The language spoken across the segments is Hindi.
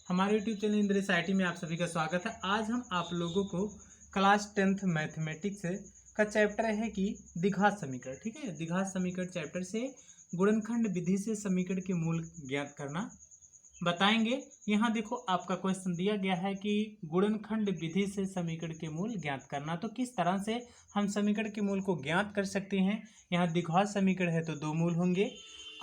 हमारे YouTube चैनल इंद्र SIT में आप सभी का स्वागत है। आज हम आप लोगों को क्लास 10th मैथमेटिक्स का चैप्टर है कि द्विघात समीकरण। ठीक है, द्विघात समीकरण चैप्टर से गुणनखंड विधि से समीकरण के मूल ज्ञात करना बताएंगे। यहाँ देखो आपका क्वेश्चन दिया गया है कि गुणनखंड विधि से समीकरण के मूल ज्ञात करना। तो किस तरह से हम समीकरण के मूल को ज्ञात कर सकते हैं। यहाँ द्विघात समीकरण है तो दो मूल होंगे।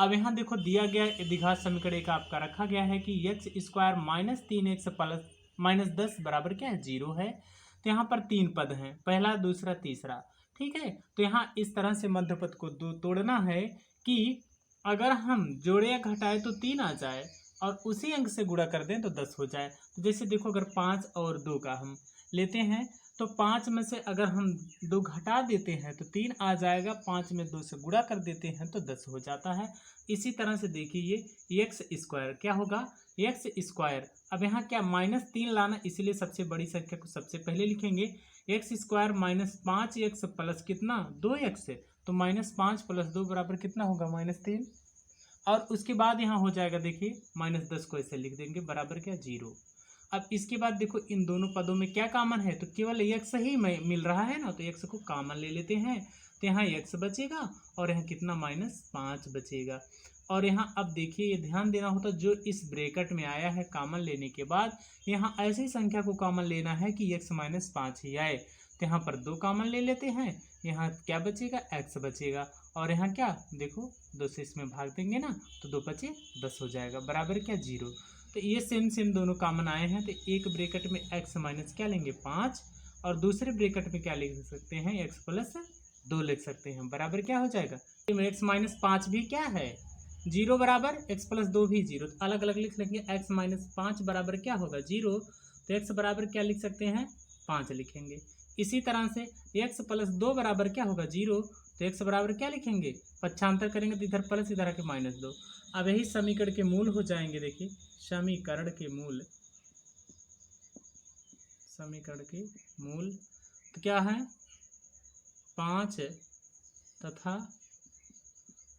अब यहाँ देखो दिया गया द्विघात समीकरण एक आपका रखा गया है कि x square minus 3x plus minus 10 बराबर क्या है 0 है। तो यहाँ पर तीन पद हैं, पहला दूसरा तीसरा। ठीक है, तो यहाँ इस तरह से मध्य पद को तोड़ना है कि अगर हम जोड़े या घटाए तो 3 आ जाए और उसी अंक से गुणा कर दें तो 10 हो जाए। तो जैसे देखो अगर 5 और 2 का हम लेते हैं तो 5 में से अगर हम 2 घटा देते हैं तो 3 आ जाएगा, 5 में 2 से गुणा कर देते हैं तो 10 हो जाता है। इसी तरह से देखिए ये x स्क्वायर क्या होगा, x स्क्वायर। अब यहाँ क्या -3 लाना, इसलिए सबसे बड़ी संख्या को सबसे पहले लिखेंगे। x square minus 5x plus कितना 2x, तो -5 + 2 बराबर कितना होगा -3। और उसके बाद यहाँ हो जाएगा देखिए -10 को ऐसे लिख देंगे बराबर क्या 0। अब इसके बाद देखो इन दोनों पदों में क्या कॉमन है, तो केवल x ही मिल रहा है ना, तो x को कॉमन ले लेते हैं। तो यहाँ x बचेगा और यहाँ कितना -5 बचेगा। और यहाँ अब देखिए ये ध्यान देना होता, जो इस ब्रैकेट में आया है कॉमन लेने के बाद यहाँ ऐसी संख्या को कॉमन लेना है कि x -5 ही आए। तो यहाँ पर 2 कॉमन ले लेते हैं, यहाँ क्या बचेगा x बचेगा। और यहाँ क्या देखो 2 से इसमें भाग देंगे ना तो 2 बचे 10 हो जाएगा बराबर क्या 0। तो ये सेम दोनों कॉमन आए हैं। तो एक ब्रैकेट में x माइनस क्या लेंगे 5 और दूसरे ब्रैकेट में क्या लिख सकते हैं x प्लस 2 लिख सकते हैं बराबर क्या हो जाएगा। x -5 भी क्या है 0 बराबर, x प्लस 2 भी 0। तो अलग अलग लिख लेंगे, x -5 बराबर क्या होगा 0, तो x बराबर क्या लिख सकते हैं 5 लिखेंगे। इसी तरह से x प्लस 2 बराबर क्या होगा 0, तो x बराबर क्या लिखेंगे, पक्षांतर करेंगे तो इधर प्लस इधर आके -2। अब यही समीकरण के मूल हो जाएंगे। देखिए समीकरण के मूल तो क्या है 5 तथा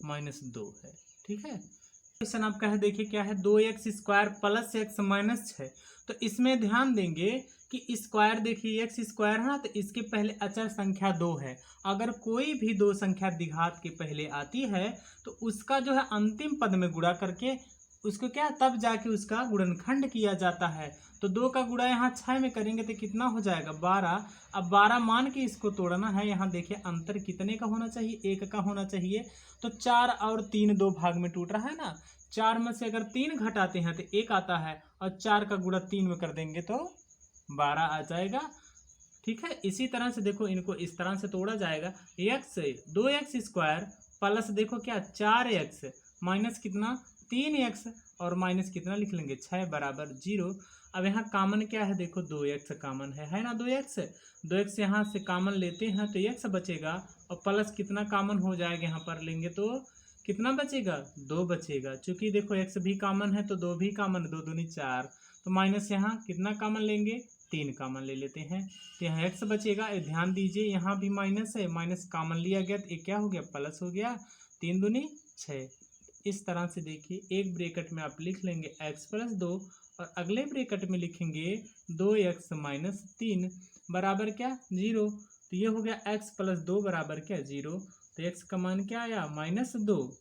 -2 है। ठीक है, क्वेश्चन आपका है देखिए क्या है 2x square plus x minus 6। तो इसमें ध्यान देंगे कि स्क्वायर देखिए x स्क्वायर है ना, तो इसके पहले अचर संख्या 2 है। अगर कोई भी 2 संख्या द्विघात के पहले आती है तो उसका जो है अंतिम पद में गुणा करके उसको क्या तब जाके उसका गुणनखंड किया जाता है। तो 2 का गुणा यहाँ 6 में करेंगे तो कितना हो जाएगा 12। अब 12 मान के इसको तोड़ना है। यहाँ देखिए अंतर कितने का होना चाहिए, 1 का होना चाहिए। तो 4 और 3 2 भाग में टूट रहा है ना, 4 में से अगर 3 घटाते हैं तो 1 आता है और 4 का गुणा 3 में कर देंगे तो 12 आ जाएगा। ठीक है, इसी तरह से देखो इनको इस तरह से तोड़ा जाएगा। x 2x स्क्वायर प्लस देखो क्या 4x माइनस कितना 3x और माइनस कितना लिख लेंगे 6 बराबर 0। अब यहाँ कॉमन क्या है देखो 2x कॉमन है ना, 2x यहाँ से कॉमन लेते हैं तो x बचेगा और प्लस कितना कॉमन हो जाएगा, यहाँ पर लेंगे तो कितना बचेगा 2 बचेगा। चूंकि देखो x भी कॉमन है तो 2 भी कॉमन, 2 दूनी 4। तो माइनस यहाँ कितना कॉमन लेंगे 3 कॉमन ले लेते हैं। तो यहाँ x बचेगा। ध्यान दीजिए यहाँ भी माइनस है, माइनस कॉमन लिया गया तो एक क्या हो गया प्लस हो गया, 3 दूनी 6। इस तरह से देखिए एक ब्रैकेट में आप लिख लेंगे x प्लस 2 और अगले ब्रैकेट में लिखेंगे 2x माइनस 3 बराबर क्या 0। तो ये हो गया x प्लस 2 बराबर क्या 0। तो x का मान क्या आया -2।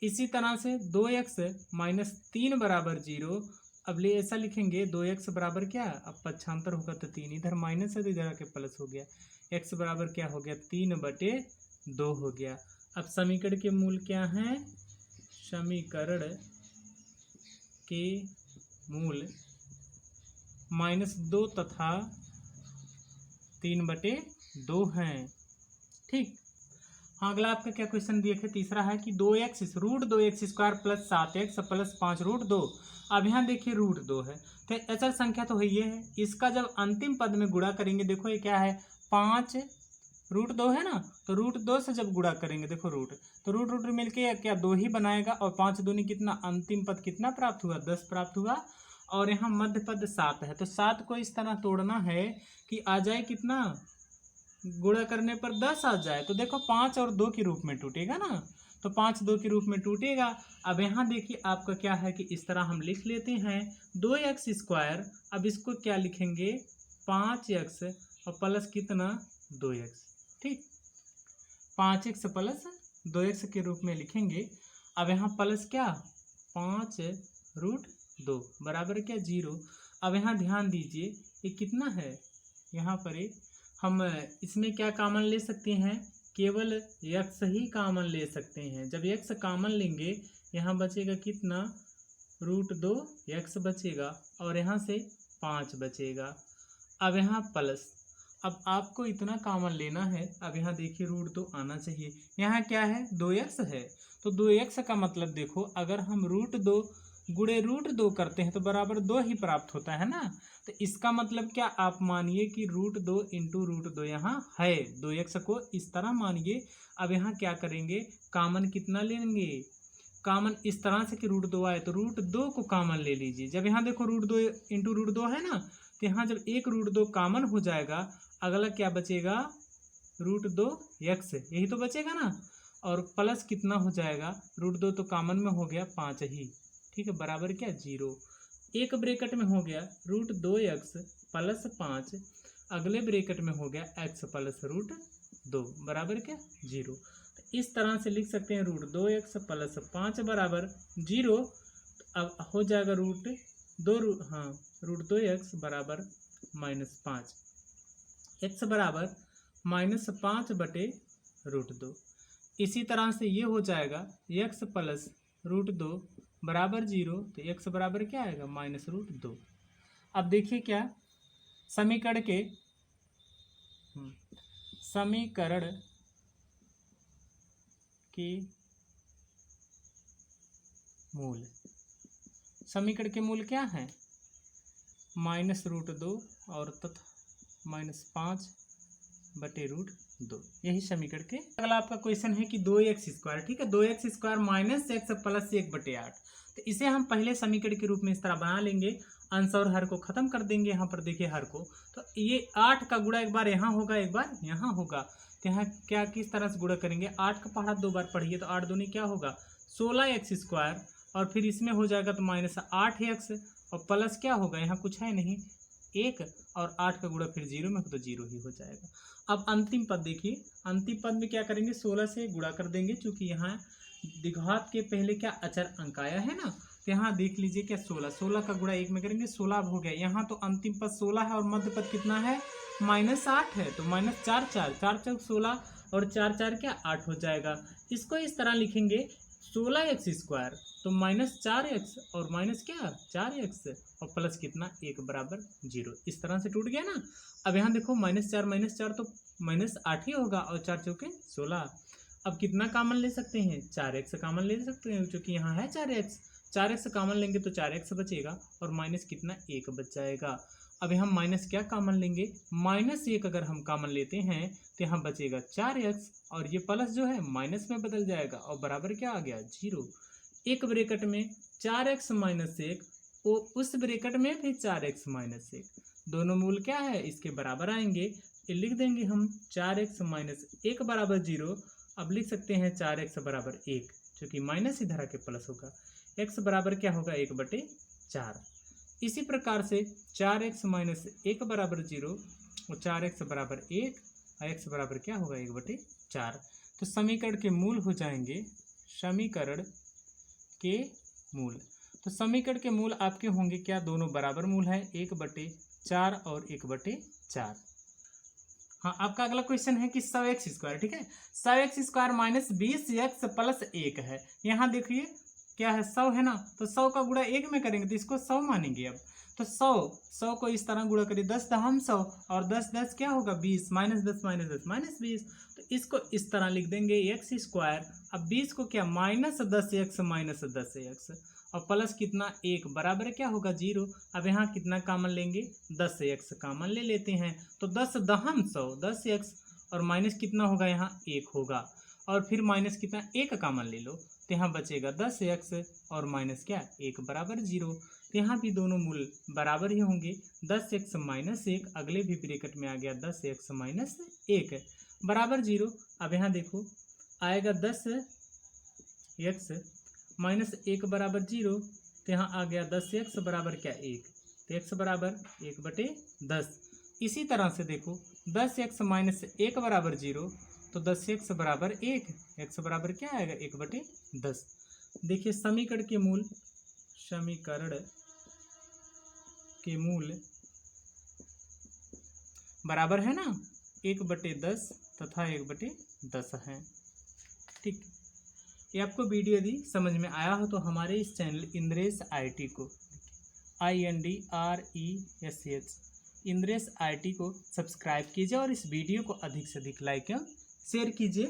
इसी तरह से 2x माइनस 3 बराबर 0। अब ले ऐसा लिखेंगे 2x बराबर क्या, अब पक्षांतर होगा तो 3 इधर माइनस है तो इधर आके प्लस हो गया, x बराबर क्या हो गया 3/2 हो गया। अब समीकरण के मूल क्या हैं, समीकरण के मूल -2 तथा 3/2 हैं। ठीक, हाँ अगला आपका क्या क्वेश्चन दिए थे, तीसरा है कि 2x √2x square plus 7x plus 5 √2। अब यहाँ देखिए √2 है तो अचर संख्या तो है ये है, इसका जब अंतिम पद में गुणा करेंगे देखो ये क्या है 5 √2 है ना, तो √2 से जब गुणा करेंगे देखो तो रूट मिलके क्या 2 ही बनाएगा और 5 दूनी कितना, अंतिम पद कितना प्राप्त हुआ 10 प्राप्त हुआ। और यहाँ मध्य पद 7 है तो 7 को इस तरह तोड़ना है कि आ जाए कितना, गुणा करने पर 10 आ जाए। तो देखो 5 और 2 के रूप में टूटेगा ना, तो 5 2 के रूप में टूटेगा। अब यहाँ देखिए आपका क्या है कि इस तरह हम लिख लेते हैं 2x²। अब इसको क्या लिखेंगे 5x और प्लस कितना 2x, ठीक, 5x प्लस 2x के रूप में लिखेंगे। अब यहाँ प्लस क्या 5√2 बराबर क्या 0। अब यहाँ ध्यान दीजिए ये कितना है, यहाँ पर हम इसमें क्या कॉमन ले सकते हैं, केवल x ही कॉमन ले सकते हैं। जब x कॉमन लेंगे यहाँ बचेगा कितना √2x बचेगा और यहाँ से 5 बचेगा। अब यहाँ प्लस, अब आपको इतना कॉमन लेना है। अब यहाँ देखिए √2 आना चाहिए, यहाँ क्या है 2x है, तो 2x का मतलब देखो अगर हम √2 गुणे √2 करते हैं तो बराबर 2 ही प्राप्त होता है ना। तो इसका मतलब क्या आप मानिए कि √2 इंटू √2 यहाँ है, 2x को इस तरह मानिए। अब यहाँ क्या करेंगे कॉमन कितना लेंगे, कॉमन इस तरह से कि √2 आए तो √2 को कॉमन ले लीजिए। जब यहाँ देखो √2 इंटू √2 है ना, तो यहाँ जब एक √2 कॉमन हो जाएगा अगला क्या बचेगा √2x, यही तो बचेगा ना। और प्लस कितना हो जाएगा √2 तो कॉमन में हो गया 5 ही, ठीक है, बराबर क्या 0। एक ब्रैकेट में हो गया √2x प्लस 5, अगले ब्रैकेट में हो गया x प्लस √2 बराबर क्या 0। तो इस तरह से लिख सकते हैं √2x प्लस 5 बराबर 0। अब हो जाएगा √2x बराबर -5, x बराबर -5/√2। इसी तरह से ये हो जाएगा x प्लस √2 बराबर 0, तो x बराबर क्या आएगा -√2। अब देखिए क्या समीकरण के मूल, समीकरण के मूल क्या है -√2 और तथा -5/√2, यही समीकरण के। अगला आपका क्वेश्चन है कि 2x², ठीक है, 2x² माइनस x प्लस 1/8। तो इसे हम पहले समीकरण के रूप में इस तरह बना लेंगे, अंश और हर को खत्म कर देंगे। यहाँ पर देखिए हर को, तो ये 8 का गुणा एक बार यहाँ होगा एक बार यहाँ होगा। तो यहाँ क्या किस तरह से गुणा करेंगे, 8 का पहाड़ा 2 बार पढ़िए तो 8 दूनी क्या होगा 16x², और फिर इसमें हो जाएगा तो -8x और प्लस क्या होगा यहाँ कुछ है नहीं 1, और 8 का गुणा फिर 0 में हो तो 0 ही हो जाएगा। अब अंतिम पद देखिए, अंतिम पद में क्या करेंगे 16 से गुणा कर देंगे, क्योंकि यहाँ द्विघात के पहले क्या अचर अंक आया है ना। तो यहाँ देख लीजिए क्या 16 का गुणा 1 में करेंगे 16 हो गया। यहाँ तो अंतिम पद 16 है और मध्य पद कितना है -8 है, तो -4 4 4 4 16 और 4 4 क्या 8 हो जाएगा। इसको इस तरह लिखेंगे 16x² तो -4x और माइनस क्या 4x और प्लस कितना 1 बराबर 0। इस तरह से टूट गया ना। अब यहाँ देखो -4 तो -8 ही होगा और 4 चौके 16। अब कितना कॉमन ले सकते हैं 4x कॉमन ले सकते हैं, क्योंकि यहाँ है 4x कॉमन लेंगे तो 4x बचेगा और माइनस कितना 1 बच जाएगा। अब यहाँ माइनस क्या कॉमन लेंगे -1 अगर हम कॉमन लेते हैं तो यहाँ बचेगा 4x और ये प्लस जो है माइनस में बदल जाएगा और बराबर क्या आ गया 0। एक ब्रैकेट में 4x - 1 और उस ब्रैकेट में भी 4x - 1, दोनों मूल क्या है इसके बराबर आएंगे। ये लिख देंगे हम 4x - 1 बराबर 0। अब लिख सकते हैं 4x बराबर 1, क्योंकि माइनस इधर आके प्लस होगा। x बराबर क्या होगा 1/4। इसी प्रकार से 4x - 1 बराबर 0 और 4x बराबर 1 और x बराबर क्या होगा 1/4। तो समीकरण के मूल हो जाएंगे, समीकरण के मूल, तो समीकरण के मूल आपके होंगे क्या दोनों बराबर मूल है 1/4 और 1/4। हाँ, आपका अगला क्वेश्चन है कि 100x², ठीक है, 100x² माइनस 20x प्लस 1 है। यहाँ देखिए क्या है 100 है ना, तो 100 का गुणा 1 में करेंगे तो इसको 100 मानेंगे। अब तो 100 को इस तरह गुणा करिए 10 दहम 100 और 10 10 क्या होगा 20, -10 - 20, तो इसको इस तरह लिख देंगे x²। अब 20 को क्या -10x - 10x और प्लस कितना 1 बराबर क्या होगा 0। अब यहाँ कितना कॉमन लेंगे 10x कॉमन ले लेते हैं, तो 10 दहम 100 10x और माइनस कितना होगा यहाँ 1 होगा, और फिर माइनस कितना 1 कॉमन ले लो तो यहाँ बचेगा 10x और माइनस क्या 1 बराबर 0। तो यहाँ भी दोनों मूल बराबर ही होंगे। 10x - 1 अगले भी ब्रैकेट में आ गया 10x - 1 बराबर 0। अब यहाँ देखो आएगा 10 एक्स माइनस 1 बराबर 0, तो यहाँ आ गया 10x बराबर क्या 1, तो x बराबर 1/10। इसी तरह से देखो 10x माइनस 1 बराबर 0, तो 10x बराबर 1, x बराबर क्या आएगा 1/10। देखिए समीकरण के मूल बराबर है ना 1/10 तथा 1/10 है। ठीक, ये आपको वीडियो यदि समझ में आया हो तो हमारे इस चैनल इंद्रेश IT को INDRESH इंद्रेश IT को सब्सक्राइब कीजिए और इस वीडियो को अधिक से अधिक लाइक एवं शेयर कीजिए।